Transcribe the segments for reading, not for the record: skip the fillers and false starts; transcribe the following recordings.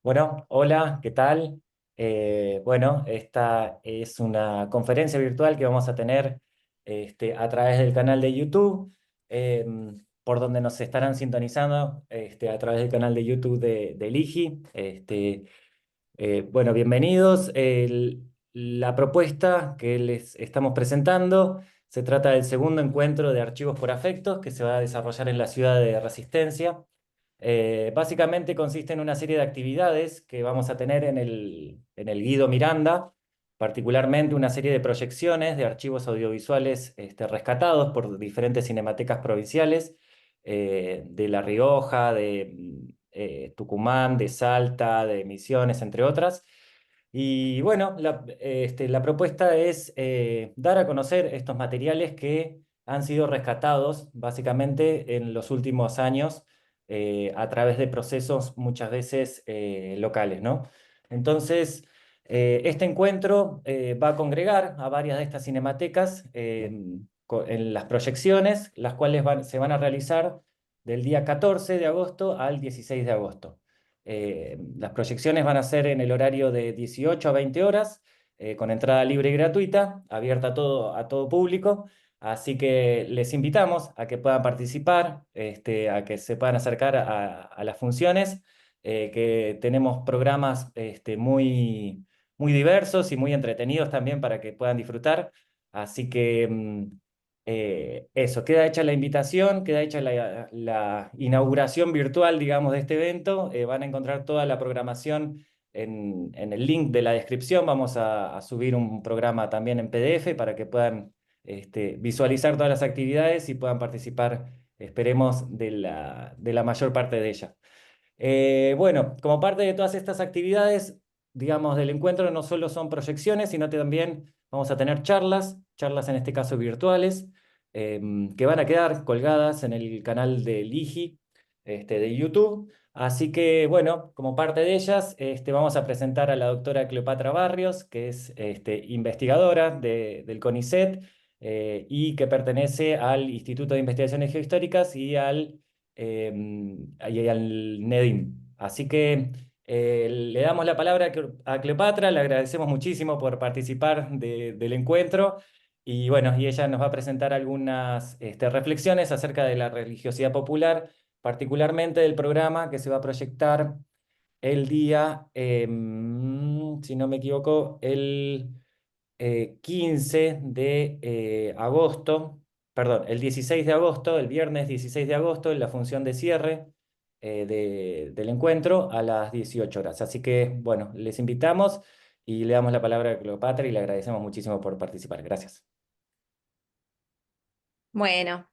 Bueno, hola, ¿qué tal? Bueno, esta es una conferencia virtual que vamos a tener a través del canal de YouTube, eh, por donde nos estarán sintonizando a través del canal de YouTube del IGI. Bueno, bienvenidos. La propuesta que les estamos presentando se trata del segundo encuentro de archivos por afectos que se va a desarrollar en la ciudad de Resistencia. Básicamente consiste en una serie de actividades que vamos a tener en el Guido Miranda, particularmente una serie de proyecciones de archivos audiovisuales rescatados por diferentes cinematecas provinciales de La Rioja, de Tucumán, de Salta, de Misiones, entre otras. Y bueno, la propuesta es dar a conocer estos materiales que han sido rescatados básicamente en los últimos años a través de procesos muchas veces locales, ¿no? Entonces, este encuentro va a congregar a varias de estas cinematecas en las proyecciones, las cuales se van a realizar del día 14 de agosto al 16 de agosto. Las proyecciones van a ser en el horario de 18 a 20 horas, con entrada libre y gratuita, abierta a todo público. Así que les invitamos a que puedan participar, a que se puedan acercar a las funciones, que tenemos programas muy diversos y muy entretenidos también para que puedan disfrutar. Así que eso, queda hecha la invitación, queda hecha la inauguración virtual, digamos, de este evento. Van a encontrar toda la programación en el link de la descripción. Vamos a subir un programa también en PDF para que puedan visualizar todas las actividades y puedan participar, esperemos, de la mayor parte de ellas. Bueno, como parte de todas estas actividades, digamos, del encuentro, no solo son proyecciones, sino que también vamos a tener charlas en este caso virtuales, que van a quedar colgadas en el canal del IGI, de YouTube. Así que, bueno, como parte de ellas, vamos a presentar a la doctora Cleopatra Barrios, que es investigadora del CONICET y que pertenece al Instituto de Investigaciones Geohistóricas y al Nedim. Así que le damos la palabra a Cleopatra, le agradecemos muchísimo por participar del encuentro y bueno, y ella nos va a presentar algunas reflexiones acerca de la religiosidad popular, particularmente del programa que se va a proyectar el día, si no me equivoco, el 15 de agosto, perdón, el 16 de agosto, el viernes 16 de agosto, en la función de cierre del encuentro a las 18 horas. Así que, bueno, les invitamos y le damos la palabra a Cleopatra y le agradecemos muchísimo por participar. Gracias. Bueno,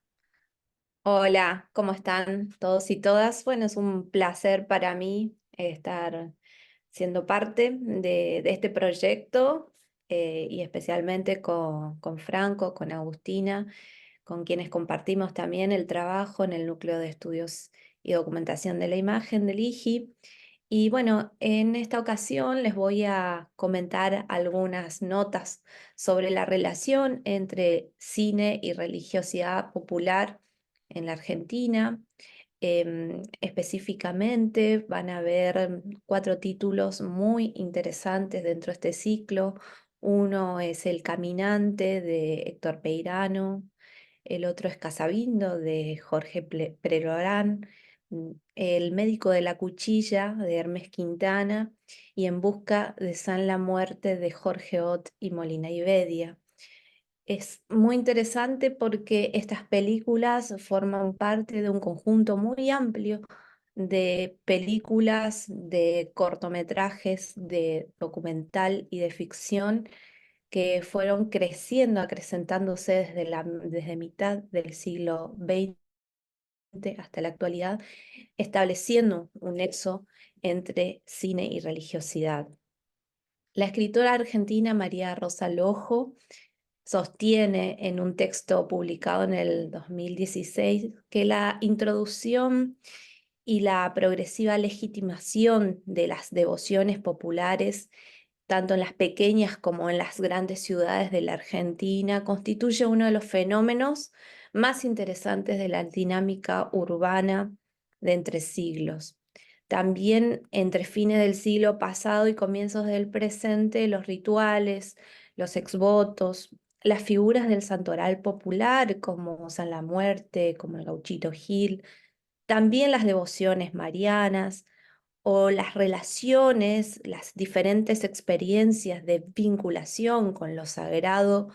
hola, ¿cómo están todos y todas? Bueno, es un placer para mí estar siendo parte de este proyecto y especialmente con Franco, con Agustina, con quienes compartimos también el trabajo en el Núcleo de Estudios y Documentación de la Imagen del IGI. Y bueno, en esta ocasión les voy a comentar algunas notas sobre la relación entre cine y religiosidad popular en la Argentina. Específicamente van a haber cuatro títulos muy interesantes dentro de este ciclo. Uno es El Caminante de Héctor Peirano, el otro es Casabindo de Jorge Prelorán, El médico de la cuchilla de Hermes Quintana y En busca de San la Muerte de Jorge Ot y Molina y Bedia. Es muy interesante porque estas películas forman parte de un conjunto muy amplio de películas, de cortometrajes, de documental y de ficción que fueron creciendo, acrecentándose desde mitad del siglo XX hasta la actualidad, estableciendo un nexo entre cine y religiosidad. La escritora argentina María Rosa Lojo sostiene en un texto publicado en el 2016 que la introducción y la progresiva legitimación de las devociones populares, tanto en las pequeñas como en las grandes ciudades de la Argentina, constituye uno de los fenómenos más interesantes de la dinámica urbana de entre siglos. También entre fines del siglo pasado y comienzos del presente, los rituales, los exvotos, las figuras del santoral popular como San la Muerte, como el Gauchito Gil, también las devociones marianas o las relaciones, las diferentes experiencias de vinculación con lo sagrado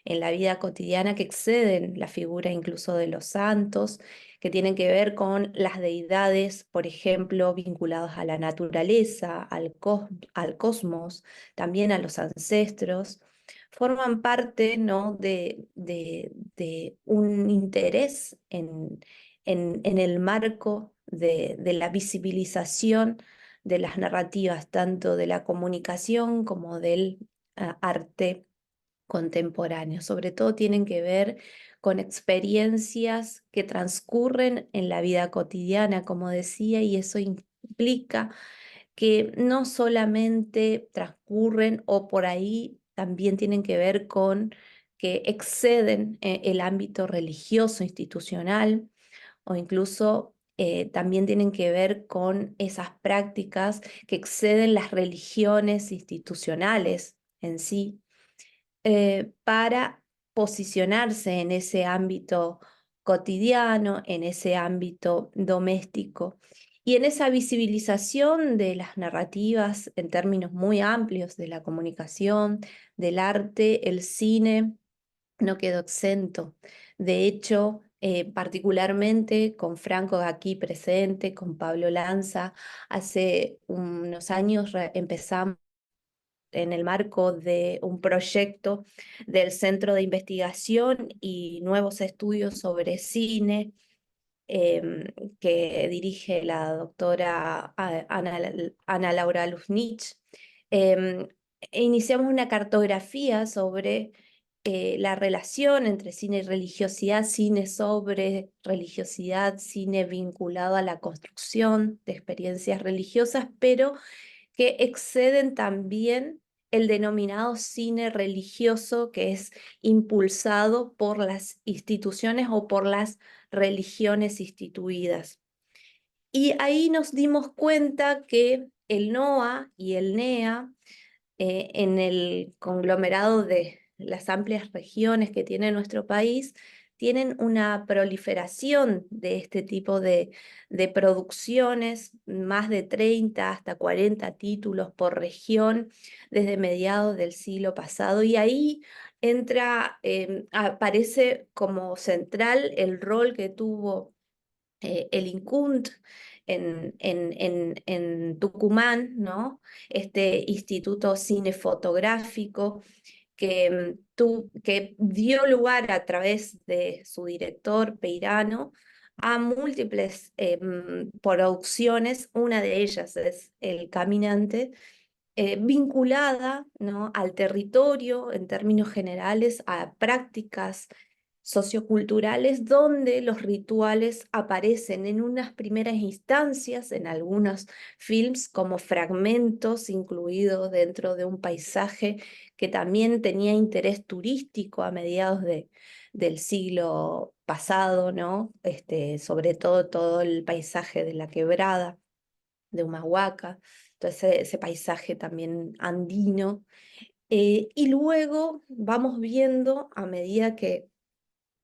en la vida cotidiana que exceden la figura incluso de los santos, que tienen que ver con las deidades, por ejemplo, vinculadas a la naturaleza, al cosmos, también a los ancestros, forman parte, ¿no? de un interés en el marco de la visibilización de las narrativas, tanto de la comunicación como del arte contemporáneo. Sobre todo tienen que ver con experiencias que transcurren en la vida cotidiana, como decía, y eso implica que no solamente transcurren o por ahí también tienen que ver con que exceden el ámbito religioso, institucional, o incluso también tienen que ver con esas prácticas que exceden las religiones institucionales en sí, para posicionarse en ese ámbito cotidiano, en ese ámbito doméstico. Y en esa visibilización de las narrativas en términos muy amplios de la comunicación, del arte, el cine no quedó exento. De hecho, particularmente con Franco aquí presente, con Pablo Lanza, hace unos años empezamos en el marco de un proyecto del Centro de Investigación y Nuevos Estudios sobre Cine, que dirige la doctora Ana Laura Luznich. em, Iniciamos una cartografía sobre la relación entre cine y religiosidad, cine sobre religiosidad, cine vinculado a la construcción de experiencias religiosas, pero que exceden también el denominado cine religioso que es impulsado por las instituciones o por las religiones instituidas. Y ahí nos dimos cuenta que el NOA y el NEA, en el conglomerado de las amplias regiones que tiene nuestro país, tienen una proliferación de este tipo de producciones, más de 30 hasta 40 títulos por región desde mediados del siglo pasado. Y ahí aparece como central el rol que tuvo el INCUNT en Tucumán, ¿no? Este instituto cinefotográfico que dio lugar a través de su director Peirano a múltiples producciones. Una de ellas es El Caminante, vinculada, ¿no?, al territorio en términos generales, a prácticas socioculturales donde los rituales aparecen en unas primeras instancias, en algunos films, como fragmentos incluidos dentro de un paisaje que también tenía interés turístico a mediados del siglo pasado, ¿no? Sobre todo el paisaje de la quebrada de Humahuaca, todo ese paisaje también andino. Y luego vamos viendo a medida que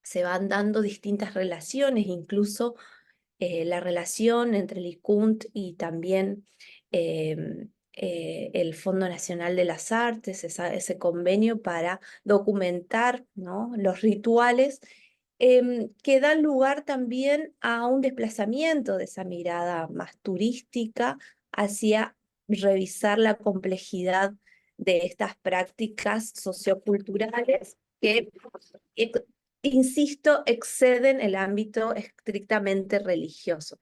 se van dando distintas relaciones, incluso la relación entre el ICUNT y también el Fondo Nacional de las Artes, ese convenio para documentar, ¿no?, los rituales, que dan lugar también a un desplazamiento de esa mirada más turística hacia revisar la complejidad de estas prácticas socioculturales que insisto, exceden el ámbito estrictamente religioso.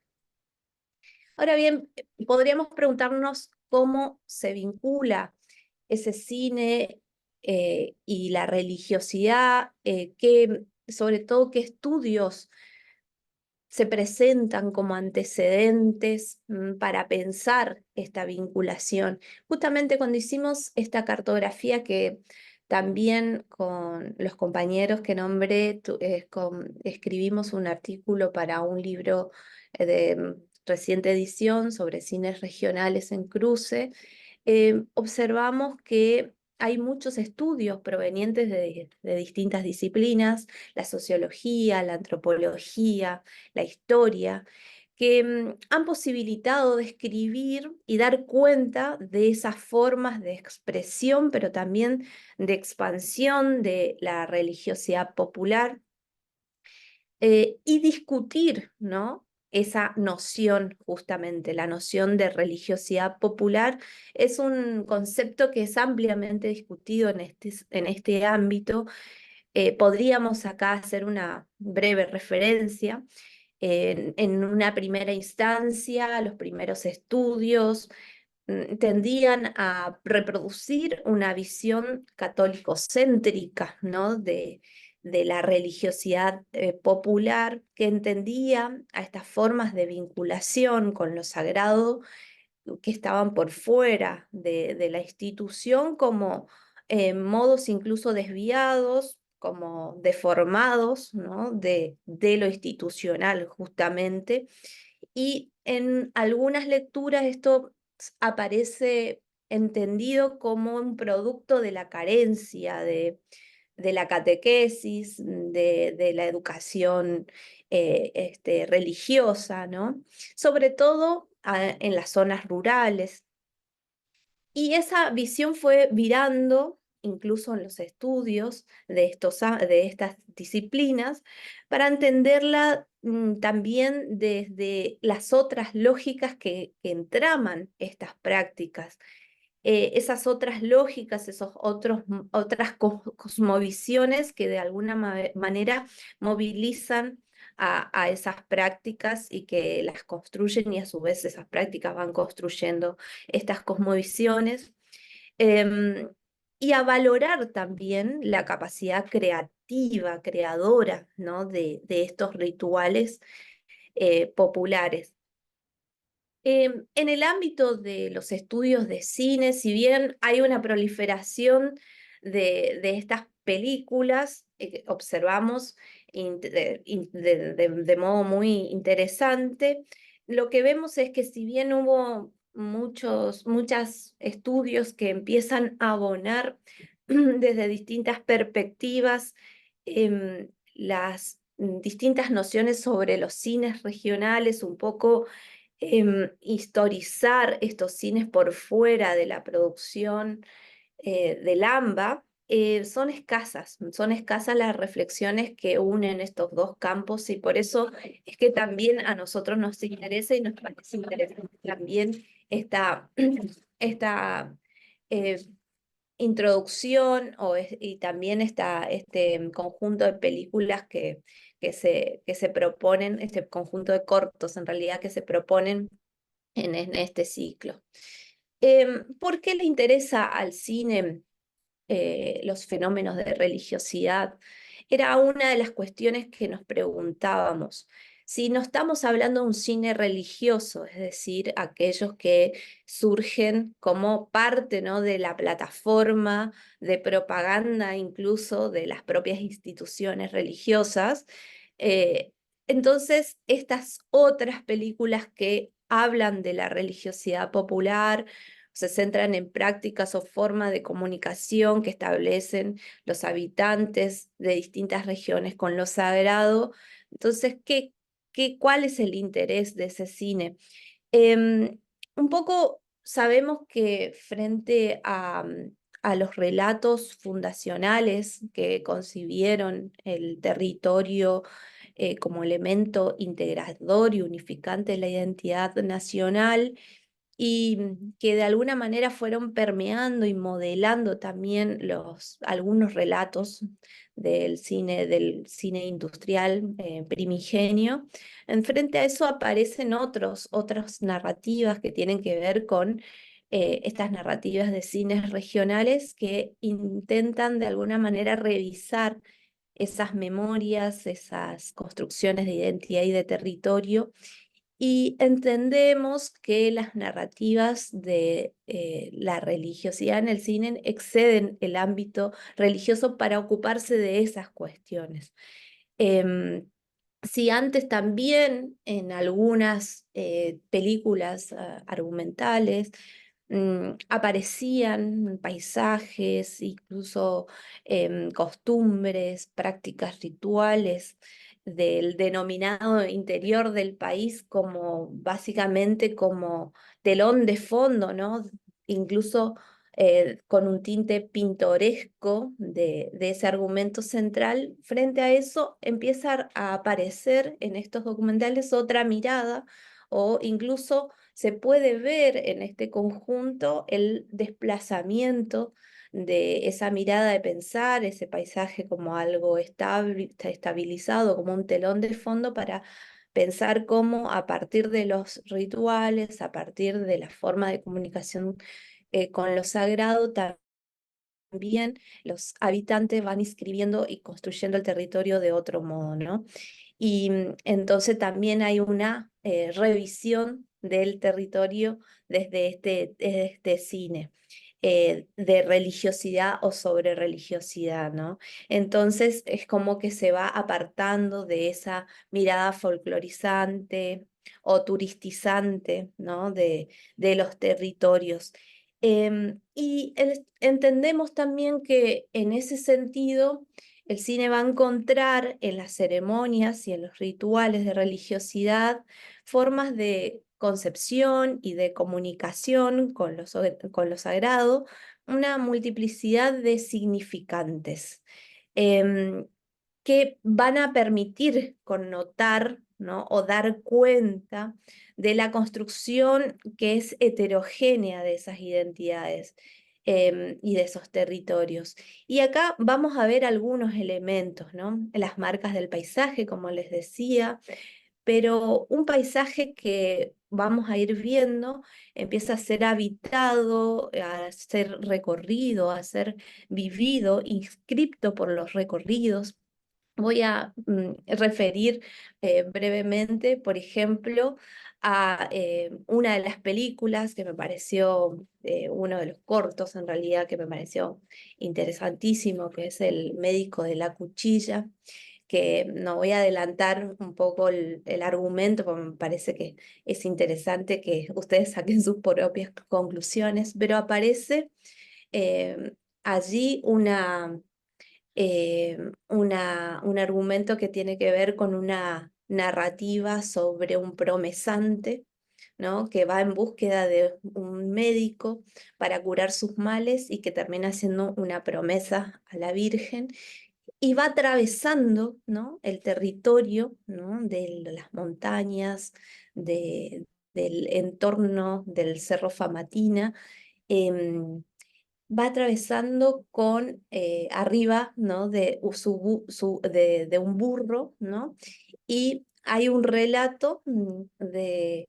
Ahora bien, podríamos preguntarnos cómo se vincula ese cine y la religiosidad, sobre todo qué estudios se presentan como antecedentes para pensar esta vinculación. Justamente cuando hicimos esta cartografía que también con los compañeros que nombré, escribimos un artículo para un libro de reciente edición sobre cines regionales en cruce, observamos que hay muchos estudios provenientes de distintas disciplinas, la sociología, la antropología, la historia, que han posibilitado describir y dar cuenta de esas formas de expresión, pero también de expansión de la religiosidad popular, y discutir, ¿no? Esa noción, justamente, la noción de religiosidad popular, es un concepto que es ampliamente discutido en este ámbito. Podríamos acá hacer una breve referencia. En una primera instancia, los primeros estudios tendían a reproducir una visión católico-céntrica, ¿no? De la religiosidad popular, que entendía a estas formas de vinculación con lo sagrado que estaban por fuera de la institución como modos incluso desviados, como deformados, ¿no? De lo institucional justamente. Y en algunas lecturas esto aparece entendido como un producto de la carencia de la catequesis, de la educación religiosa, ¿no? Sobre todo en las zonas rurales. Y esa visión fue virando, incluso en los estudios de estas disciplinas, para entenderla también desde las otras lógicas que entraman estas prácticas. Esas otras lógicas, otras cosmovisiones que de alguna manera movilizan a esas prácticas y que las construyen, y a su vez esas prácticas van construyendo estas cosmovisiones. em, y a valorar también la capacidad creativa, creadora, ¿no? de estos rituales populares. En el ámbito de los estudios de cine, si bien hay una proliferación de estas películas, observamos de modo muy interesante, lo que vemos es que si bien hubo muchos estudios que empiezan a abonar desde distintas perspectivas las distintas nociones sobre los cines regionales, un poco historizar estos cines por fuera de la producción del AMBA, son escasas las reflexiones que unen estos dos campos, y por eso es que también a nosotros nos interesa y nos parece interesante también esta eh, introducción y también este conjunto de películas que se proponen, este conjunto de cortos en realidad que se proponen en este ciclo. ¿Por qué le interesa al cine los fenómenos de religiosidad? Era una de las cuestiones que nos preguntábamos. Si no estamos hablando de un cine religioso, es decir, aquellos que surgen como parte, ¿no? de la plataforma de propaganda, incluso de las propias instituciones religiosas, eh, entonces estas otras películas que hablan de la religiosidad popular, se centran en prácticas o formas de comunicación que establecen los habitantes de distintas regiones con lo sagrado. Entonces, ¿cuál es el interés de ese cine? Un poco sabemos que frente a los relatos fundacionales que concibieron el territorio como elemento integrador y unificante de la identidad nacional, y que de alguna manera fueron permeando y modelando también algunos relatos del cine industrial primigenio. Enfrente a eso aparecen otras narrativas que tienen que ver con estas narrativas de cines regionales que intentan de alguna manera revisar esas memorias, esas construcciones de identidad y de territorio, y entendemos que las narrativas de la religiosidad en el cine exceden el ámbito religioso para ocuparse de esas cuestiones. Em, Si antes también en algunas películas argumentales aparecían paisajes, incluso costumbres, prácticas rituales del denominado interior del país como básicamente como telón de fondo, ¿no? Incluso con un tinte pintoresco de ese argumento central, frente a eso empieza a aparecer en estos documentales otra mirada o incluso se puede ver en este conjunto el desplazamiento de esa mirada de pensar ese paisaje como algo estabilizado, como un telón de fondo para pensar cómo a partir de los rituales, a partir de la forma de comunicación con lo sagrado, también los habitantes van inscribiendo y construyendo el territorio de otro modo, ¿no? Y entonces también hay una revisión del territorio desde este cine. De religiosidad o sobre religiosidad, ¿no? Entonces es como que se va apartando de esa mirada folclorizante o turistizante, ¿no? De los territorios. Entendemos también que en ese sentido el cine va a encontrar en las ceremonias y en los rituales de religiosidad formas de concepción y de comunicación con lo sagrado, una multiplicidad de significantes em, que van a permitir connotar, ¿no? O dar cuenta de la construcción que es heterogénea de esas identidades y de esos territorios. Y acá vamos a ver algunos elementos, ¿no? Las marcas del paisaje, como les decía, pero un paisaje que vamos a ir viendo empieza a ser habitado, a ser recorrido, a ser vivido, inscripto por los recorridos. Voy a referir brevemente, por ejemplo, a una de las películas que me pareció, uno de los cortos en realidad que me pareció interesantísimo, que es El médico de la cuchilla, que no voy a adelantar un poco el argumento, porque me parece que es interesante que ustedes saquen sus propias conclusiones, pero aparece allí un argumento que tiene que ver con una narrativa sobre un promesante, ¿no? Que va en búsqueda de un médico para curar sus males y que termina haciendo una promesa a la Virgen y va atravesando, ¿no? El territorio, ¿no? De las montañas, del entorno del Cerro Famatina. em, Va atravesando con arriba, ¿no? De un burro, ¿no? Y hay un relato del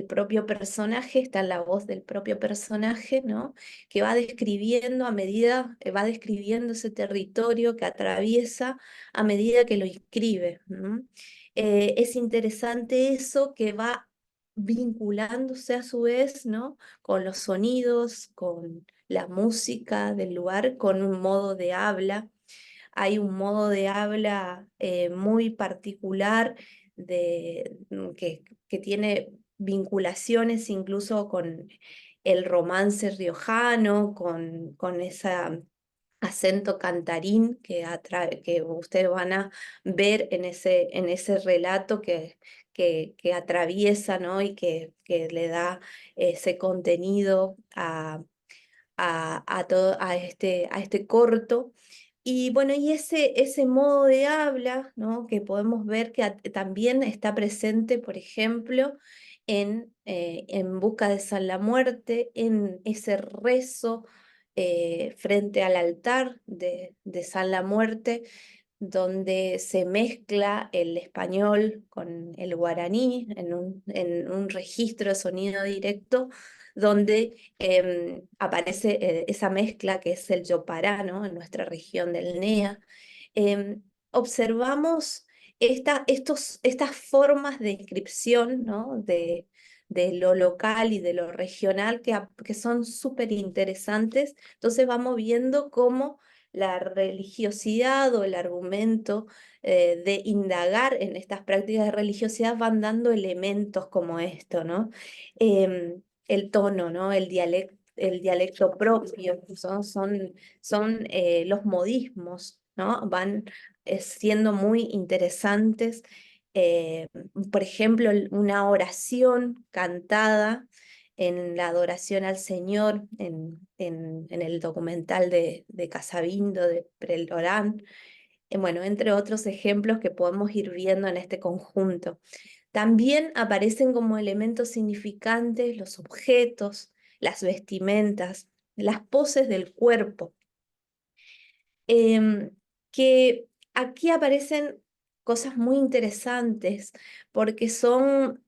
propio personaje, está en la voz del propio personaje, ¿no? Que va describiendo a medida, va describiendo ese territorio que atraviesa a medida que lo inscribe, ¿no? Es interesante eso que va vinculándose a su vez, ¿no? Con los sonidos, con la música del lugar, con un modo de habla. Hay un modo de habla muy particular que tiene vinculaciones incluso con el romance riojano, con ese acento cantarín que ustedes van a ver en ese relato que atraviesa, ¿no? Y que le da ese contenido a este corto. Y bueno, y ese modo de habla, ¿no? Que podemos ver que también está presente, por ejemplo, En Busca de San la Muerte, en ese rezo frente al altar de San la Muerte, donde se mezcla el español con el guaraní en un registro de sonido directo, donde aparece esa mezcla que es el yopará, ¿no? En nuestra región del NEA. Observamos estas formas de inscripción, ¿no? De lo local y de lo regional que son súper interesantes. Entonces vamos viendo cómo la religiosidad o el argumento de indagar en estas prácticas de religiosidad van dando elementos como esto, ¿no? El tono, ¿no? El dialecto propio, son los modismos, ¿no? Van siendo muy interesantes. Eh, por ejemplo, una oración cantada en la adoración al Señor, en el documental de Casabindo, de Prelorán, bueno, entre otros ejemplos que podemos ir viendo en este conjunto. También aparecen como elementos significantes los objetos, las vestimentas, las poses del cuerpo, em, que aquí aparecen cosas muy interesantes porque son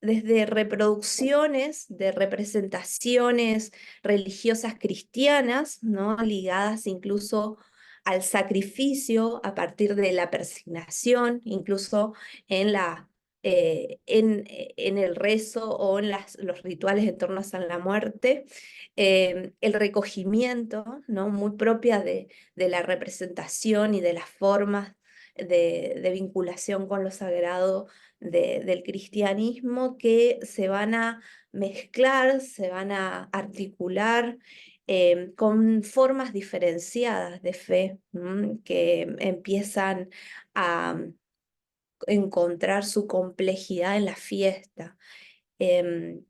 desde reproducciones de representaciones religiosas cristianas, ¿no? Ligadas incluso al sacrificio a partir de la persignación, incluso en en el rezo o en los rituales en torno a la muerte, el recogimiento, ¿no? Muy propia de la representación y de las formas de vinculación con lo sagrado del cristianismo que se van a mezclar, se van a articular con formas diferenciadas de fe, que empiezan a encontrar su complejidad en la fiesta. em,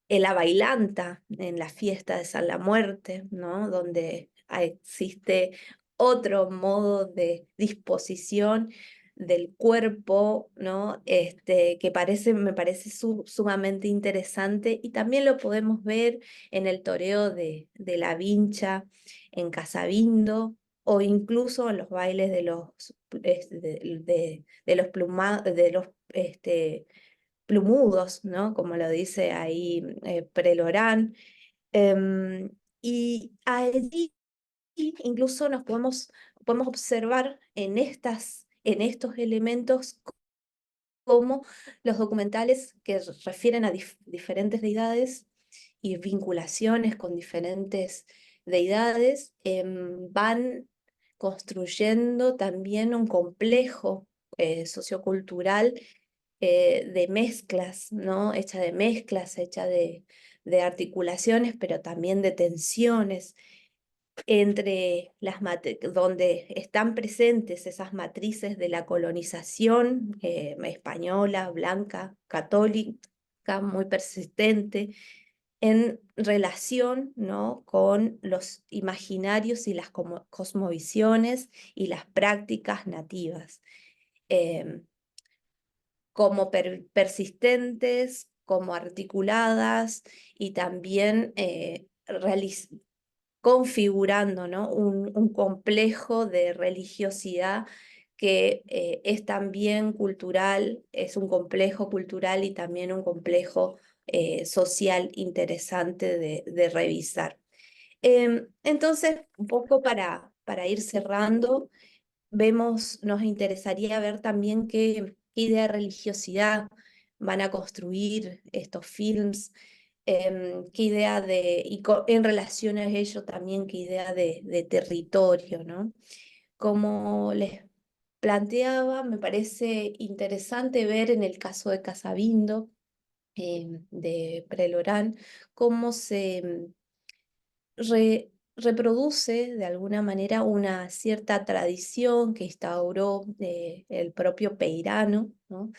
en la bailanta, en la fiesta de San la Muerte, ¿no? Donde existe otro modo de disposición del cuerpo, ¿no? Que me parece sumamente interesante y también lo podemos ver en el toreo de la Vincha en Casabindo o incluso en los bailes de los plumudos, ¿no? Como lo dice ahí Prelorán. Em, y allí incluso podemos observar en estos elementos como los documentales que refieren a diferentes deidades y vinculaciones con diferentes deidades van construyendo también un complejo sociocultural de mezclas, ¿no? Hecha de mezclas, hecha de articulaciones, pero también de tensiones entre donde están presentes esas matrices de la colonización española, blanca, católica, muy persistente, en relación, ¿no? Con los imaginarios y las cosmovisiones y las prácticas nativas. Em, como persistentes, como articuladas y también configurando, ¿no? Un complejo de religiosidad que es también cultural, es un complejo cultural y también un complejo social interesante de revisar. Entonces, un poco para ir cerrando, nos interesaría ver también qué idea de religiosidad van a construir estos films, qué idea en relación a ello también qué idea de territorio, ¿no? Como les planteaba, me parece interesante ver en el caso de Casabindo, de Prelorán, cómo se reproduce de alguna manera una cierta tradición que instauró el propio Peirano, ¿no?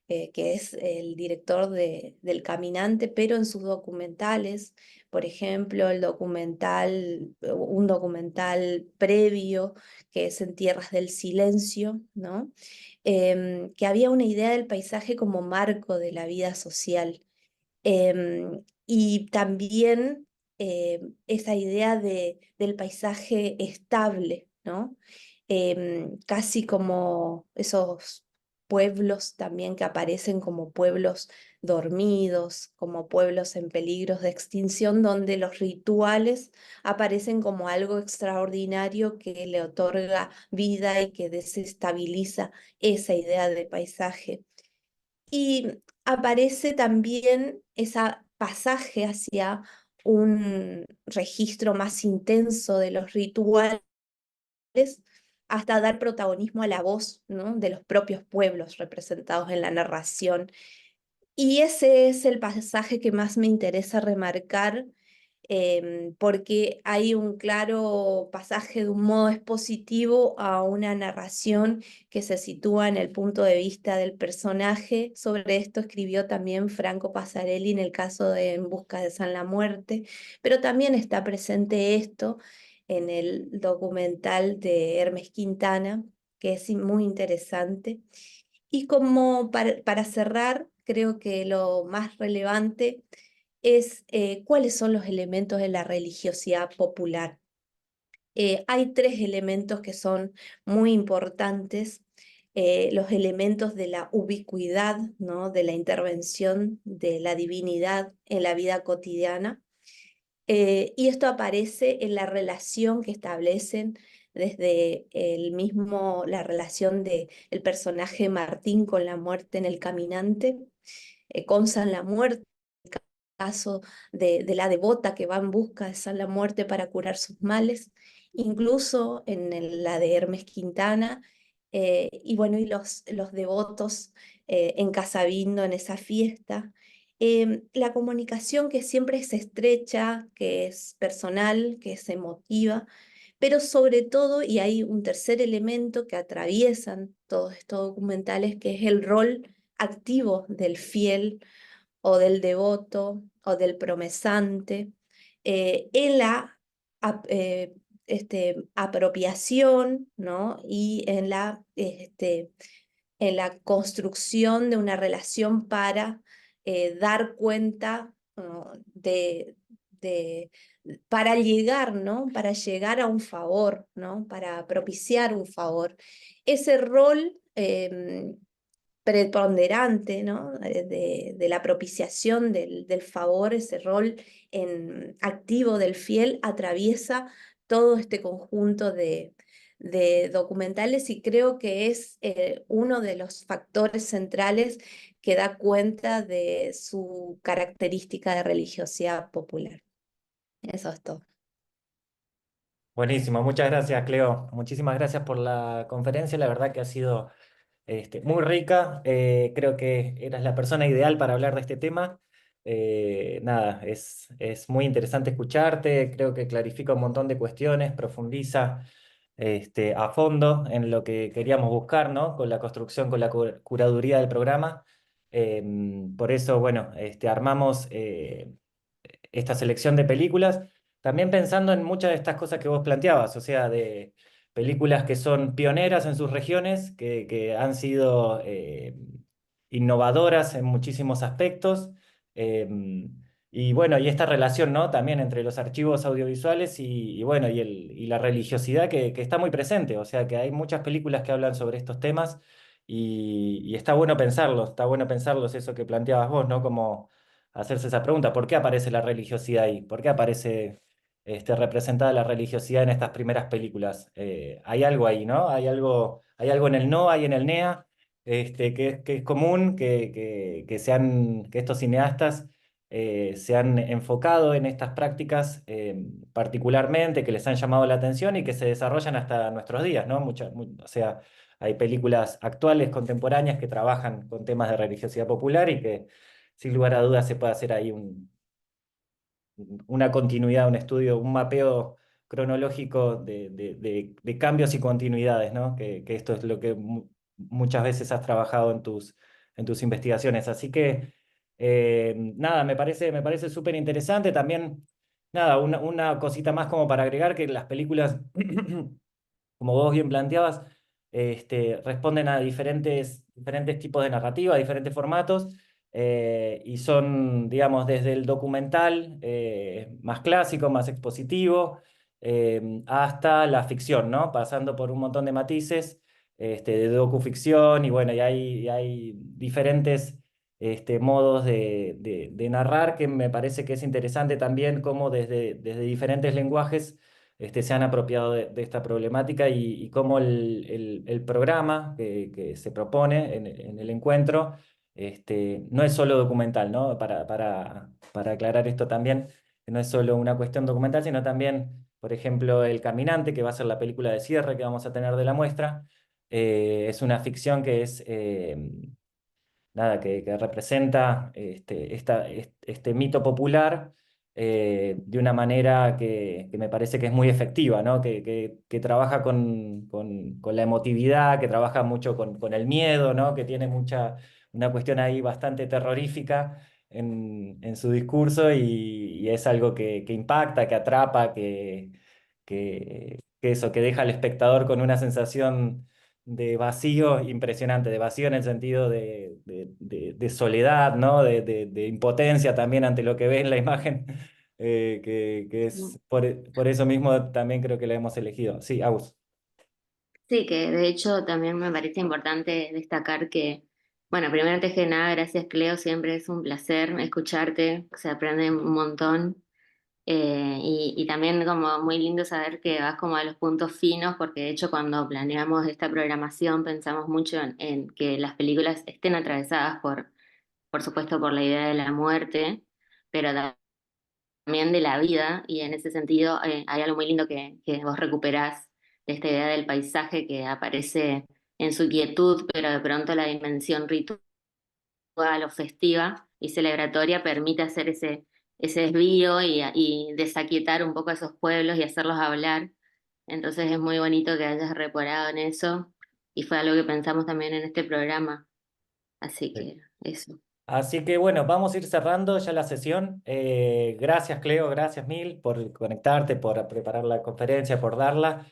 Que es el director del Caminante, pero en sus documentales, por ejemplo, un documental previo que es En Tierras del Silencio, ¿no? Que había una idea del paisaje como marco de la vida social. Y también esa idea del paisaje estable, ¿no? Casi como esos pueblos también que aparecen como pueblos dormidos, como pueblos en peligros de extinción, donde los rituales aparecen como algo extraordinario que le otorga vida y que desestabiliza esa idea de paisaje. Y aparece también ese pasaje hacia un registro más intenso de los rituales hasta dar protagonismo a la voz, ¿no? de los propios pueblos representados en la narración. Y ese es el pasaje que más me interesa remarcar, porque hay un claro pasaje de un modo expositivo a una narración que se sitúa en el punto de vista del personaje. Sobre esto escribió también Franco Passarelli en el caso de En busca de San la Muerte, pero también está presente esto en el documental de Hermes Quintana, que es muy interesante. Y como para cerrar, creo que lo más relevante es cuáles son los elementos de la religiosidad popular. Hay tres elementos que son muy importantes, los elementos de la ubicuidad, ¿no? de la intervención de la divinidad en la vida cotidiana. Y esto aparece en la relación que establecen desde la relación del personaje Martín con la muerte en El Caminante, con San la Muerte, caso de la devota que va en busca de San la Muerte para curar sus males, incluso en la de Hermes Quintana, y bueno, y los devotos en Casabindo, en esa fiesta. La comunicación que siempre es estrecha, que es personal, que es emotiva, pero sobre todo, y hay un tercer elemento que atraviesan todos estos documentales, que es el rol activo del fiel o del devoto o del promesante en la apropiación, ¿no? y en la construcción de una relación para dar cuenta, ¿no? de, para llegar, ¿no? Para llegar a un favor, ¿no? Para propiciar un favor. Ese rol preponderante, ¿no? de la propiciación del favor, ese rol activo del fiel, atraviesa todo este conjunto de documentales y creo que es uno de los factores centrales que da cuenta de su característica de religiosidad popular. Eso es todo. Buenísimo, muchas gracias, Cleo. Muchísimas gracias por la conferencia. La verdad que ha sido muy rica. Creo que eras la persona ideal para hablar de este tema. Nada, es muy interesante escucharte. Creo que clarifica un montón de cuestiones, profundiza a fondo en lo que queríamos buscar, ¿no? Con la construcción, con la curaduría del programa. Por eso, bueno, armamos esta selección de películas, también pensando en muchas de estas cosas que vos planteabas, o sea, de películas que son pioneras en sus regiones, que han sido innovadoras en muchísimos aspectos. Y bueno, y esta relación, ¿no? También entre los archivos audiovisuales y bueno, y la religiosidad que está muy presente, o sea, que hay muchas películas que hablan sobre estos temas y está bueno pensarlos, eso que planteabas vos, ¿no? Como hacerse esa pregunta, ¿por qué aparece la religiosidad ahí? ¿Por qué aparece representada la religiosidad en estas primeras películas? Hay algo ahí, ¿no? Hay algo en el NOA y en el NEA que es común que estos cineastas se han enfocado en estas prácticas particularmente, que les han llamado la atención y que se desarrollan hasta nuestros días, ¿no? O sea, hay películas actuales, contemporáneas, que trabajan con temas de religiosidad popular y que sin lugar a dudas se puede hacer ahí una continuidad, un estudio, un mapeo cronológico de cambios y continuidades, ¿no? Que esto es lo que muchas veces has trabajado en tus investigaciones. Así que, nada, me parece súper interesante. También, nada, una cosita más como para agregar que las películas, como vos bien planteabas, responden a diferentes tipos de narrativa, diferentes formatos, y son, digamos, desde el documental más clásico, más expositivo, hasta la ficción, ¿no? Pasando por un montón de matices de docuficción, y bueno, y hay diferentes modos de narrar que me parece que es interesante también cómo desde diferentes lenguajes se han apropiado de esta problemática y cómo el programa que se propone en el encuentro no es solo documental, ¿no? Para aclarar esto también, que no es solo una cuestión documental, sino también Por ejemplo, El Caminante, que va a ser la película de cierre que vamos a tener de la muestra, es una ficción que es nada, que representa este mito popular de una manera que me parece que es muy efectiva, ¿no? Que trabaja con la emotividad, que trabaja mucho con el miedo, ¿no? Que tiene una cuestión ahí bastante terrorífica en su discurso y es algo que impacta, que atrapa, que eso, que deja al espectador con una sensación de vacío impresionante, de vacío en el sentido de soledad, ¿no? De impotencia también ante lo que ve en la imagen, que es por eso mismo también creo que la hemos elegido. Sí, Agus. Sí, que de hecho también me parece importante destacar que, bueno, primero antes que nada, gracias Cleo, siempre es un placer escucharte, se aprende un montón. Y también como muy lindo saber que vas como a los puntos finos, porque de hecho cuando planeamos esta programación pensamos mucho en que las películas estén atravesadas por supuesto, por la idea de la muerte, pero también de la vida, y en ese sentido hay algo muy lindo que vos recuperás de esta idea del paisaje que aparece en su quietud, pero de pronto la dimensión ritual o festiva y celebratoria permite hacer ese desvío y desaquietar un poco a esos pueblos y hacerlos hablar. Entonces es muy bonito que hayas reparado en eso y fue algo que pensamos también en este programa. Así que eso. Así que bueno, vamos a ir cerrando ya la sesión. Gracias, Cleo, gracias mil por conectarte, por preparar la conferencia, por darla.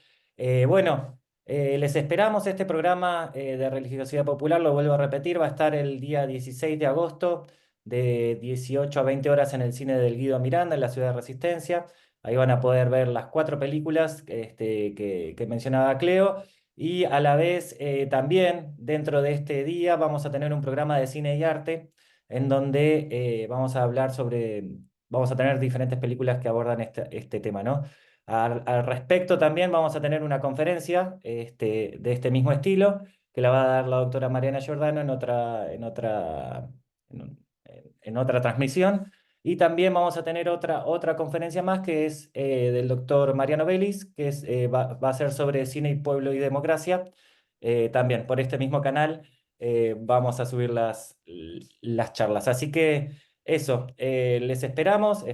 Bueno, les esperamos este programa de religiosidad popular, lo vuelvo a repetir, va a estar el día 16 de agosto de 18 a 20 horas en el cine del Guido Miranda, en la ciudad de Resistencia. Ahí van a poder ver las 4 películas que mencionaba Cleo. Y a la vez también dentro de este día vamos a tener un programa de cine y arte en donde vamos a tener diferentes películas que abordan este tema, ¿no? Al respecto también vamos a tener una conferencia de este mismo estilo, que la va a dar la doctora Mariana Giordano en otra transmisión. Y también vamos a tener otra conferencia más que es del doctor Mariano Vélez, va a ser sobre cine y pueblo y democracia, también por este mismo canal vamos a subir las charlas. Así que eso, les esperamos,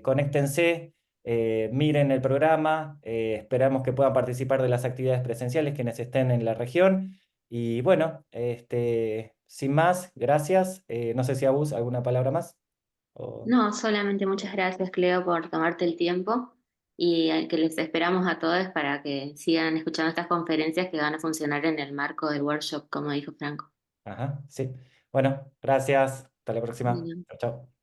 conéctense, miren el programa, esperamos que puedan participar de las actividades presenciales quienes estén en la región. Y bueno, sin más, gracias. No sé si Abus, ¿alguna palabra más? O- No, solamente muchas gracias, Cleo, por tomarte el tiempo y que les esperamos a todos para que sigan escuchando estas conferencias que van a funcionar en el marco del workshop, como dijo Franco. Ajá, sí. Bueno, gracias. Hasta la próxima. Bueno. Chao, chao.